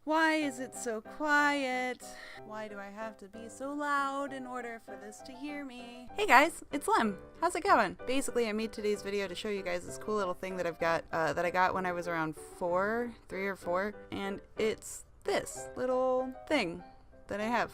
Why is it so quiet? Why do I have to be so loud in order for this to hear me? Hey guys, it's Lem. How's it going? Basically, I made today's video to show you guys this cool little thing that I got when I was around 3 or 4, and it's this little thing that I have.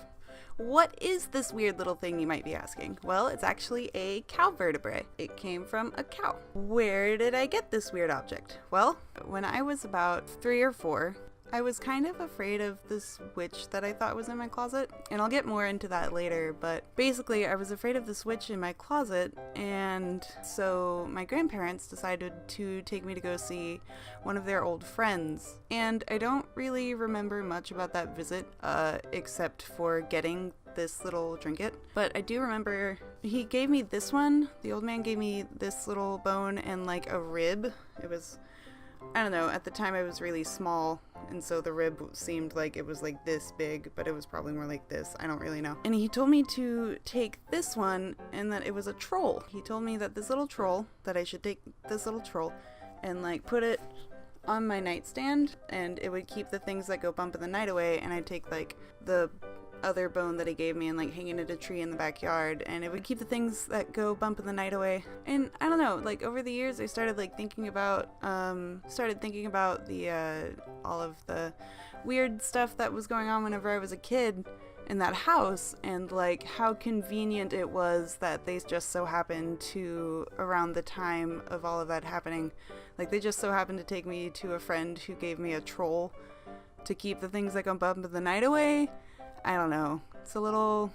What is this weird little thing, you might be asking? Well, it's actually a cow vertebrae. It came from a cow. Where did I get this weird object? Well, when I was about 3 or 4, I was kind of afraid of this witch that I thought was in my closet, and I'll get more into that later, but basically I was afraid of this witch in my closet, and so my grandparents decided to take me to go see one of their old friends, and I don't really remember much about that visit, except for getting this little trinket, but I do remember he gave me this one. The old man gave me this little bone and like a rib. It was, I don't know, at the time I was really small, and so the rib seemed like it was like this big, but it was probably more like this. I don't really know. And he told me to take this one and that it was a troll. He told me that this little troll, that I should take this little troll and like put it on my nightstand, and it would keep the things that go bump in the night away, and I'd take like the other bone that he gave me and like hang it in a tree in the backyard, and it would keep the things that go bump in the night away. And I don't know, like over the years I started like thinking about the all of the weird stuff that was going on whenever I was a kid in that house, and like how convenient it was that they just so happened to, around the time of all of that happening, like they just so happened to take me to a friend who gave me a troll to keep the things that go bump in the night away. I don't know. It's a little,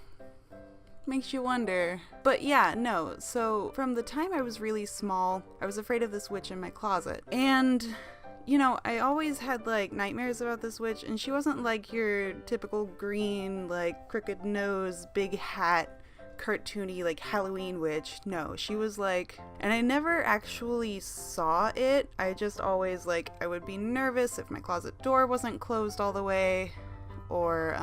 makes you wonder. But yeah, no. So from the time I was really small, I was afraid of this witch in my closet. And, you know, I always had like nightmares about this witch, and she wasn't like your typical green, like crooked nose, big hat, cartoony, like Halloween witch. No, she was like, and I never actually saw it. I just always like, I would be nervous if my closet door wasn't closed all the way, or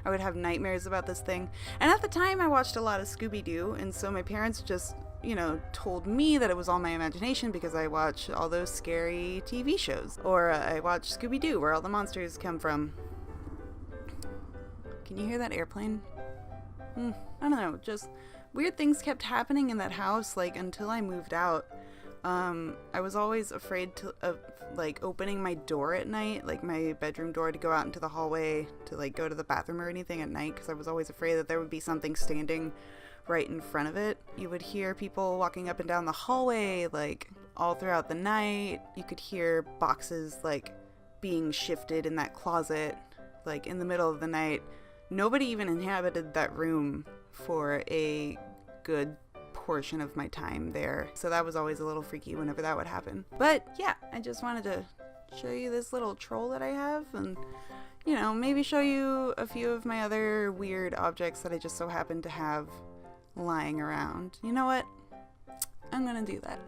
I would have nightmares about this thing. And at the time I watched a lot of Scooby-Doo, and so my parents just, you know, told me that it was all my imagination because I watched all those scary TV shows. Or I watched Scooby-Doo, where all the monsters come from. Can you hear that airplane? I don't know, just weird things kept happening in that house, like until I moved out. I was always afraid of like opening my door at night, like my bedroom door, to go out into the hallway to like go to the bathroom or anything at night, because I was always afraid that there would be something standing right in front of it. You would hear people walking up and down the hallway like all throughout the night. You could hear boxes like being shifted in that closet like in the middle of the night. Nobody even inhabited that room for a good portion of my time there, so that was always a little freaky whenever that would happen. But yeah, I just wanted to show you this little troll that I have, and you know, maybe show you a few of my other weird objects that I just so happen to have lying around. You know what? I'm gonna do that.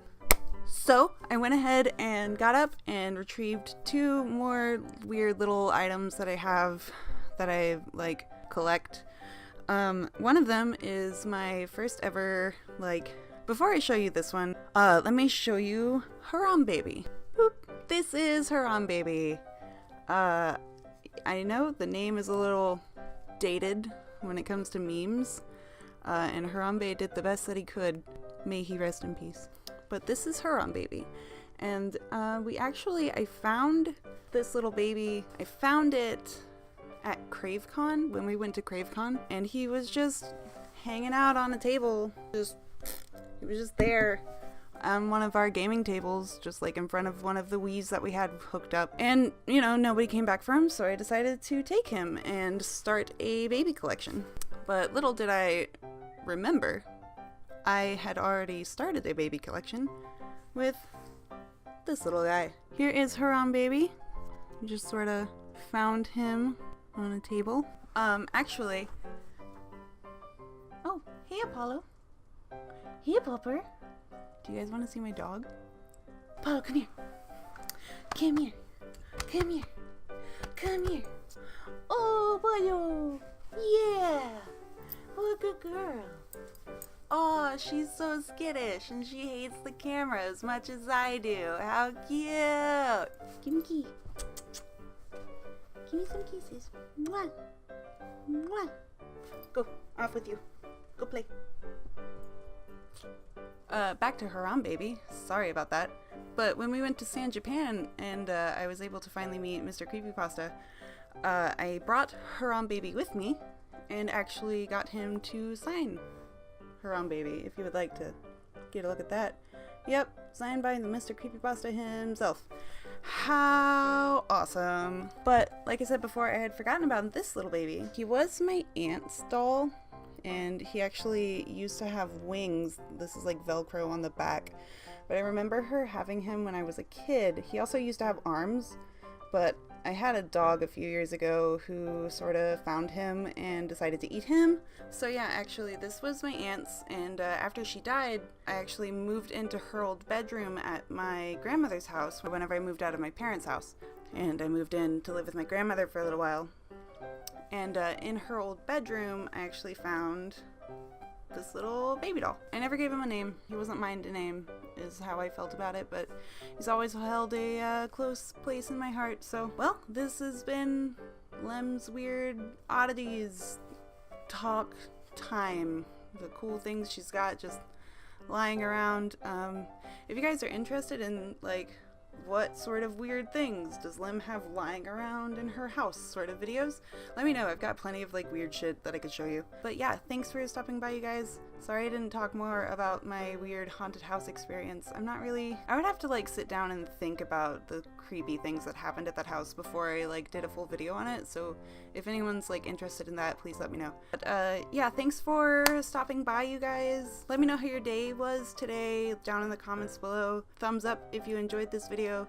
So I went ahead and got up and retrieved 2 more weird little items that I have that I like collect. One of them is my first ever, like, before I show you this one, let me show you Harambaby. Boop. This is Harambaby. I know the name is a little dated when it comes to memes, and Harambe did the best that he could. May he rest in peace. But this is Harambaby. And, I found this little baby. I found it at CraveCon, when we went to CraveCon, and he was just hanging out on a table. He was just there on one of our gaming tables, just like in front of one of the Wiis that we had hooked up. And, you know, nobody came back for him, so I decided to take him and start a baby collection. But little did I remember, I had already started a baby collection with this little guy. Here is Harambaby. Just sort of found him on a table. Actually, oh, hey Apollo. Hey Popper. Do you guys want to see my dog? Apollo, come here. Come here. Come here. Come here. Oh, Apollo. Yeah. What a good girl. Oh, she's so skittish and she hates the camera as much as I do. How cute. Give me key. Give me some kisses. Mwah. Mwah. Go, off with you. Go play. Back to Harambaby. Sorry about that. But when we went to San Japan and I was able to finally meet Mr. Creepypasta, I brought Harambaby with me and actually got him to sign Harambaby, if you would like to get a look at that. Yep, signed by the Mr. Creepypasta himself. How awesome. But like I said before, I had forgotten about this little baby. He was my aunt's doll, and he actually used to have wings. This is like Velcro on the back. But I remember her having him when I was a kid. He also used to have arms, but I had a dog a few years ago who sort of found him and decided to eat him. So yeah, actually this was my aunt's, and after she died, I actually moved into her old bedroom at my grandmother's house whenever I moved out of my parents' house. And I moved in to live with my grandmother for a little while. And in her old bedroom, I actually found this little baby doll. I never gave him a name. He wasn't mine to name, is how I felt about it, but he's always held a close place in my heart. So, well, this has been Lem's Weird Oddities talk time. The cool things she's got just lying around. If you guys are interested in, like, what sort of weird things does Lem have lying around in her house sort of videos, let me know. I've got plenty of like weird shit that I could show you. But yeah, thanks for stopping by, you guys. Sorry I didn't talk more about my weird haunted house experience. I would have to like sit down and think about the creepy things that happened at that house before I like did a full video on it. So if anyone's like interested in that, please let me know. But yeah, thanks for stopping by, you guys. Let me know how your day was today down in the comments below. Thumbs up if you enjoyed this video.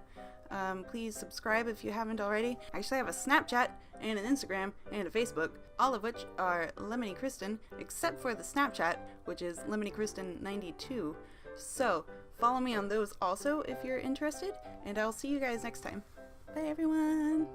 Please subscribe if you haven't already. I actually have a Snapchat and an Instagram and a Facebook, all of which are LemonyKristen, except for the Snapchat, which is LemonyKristen92. So follow me on those also if you're interested, and I'll see you guys next time. Bye everyone!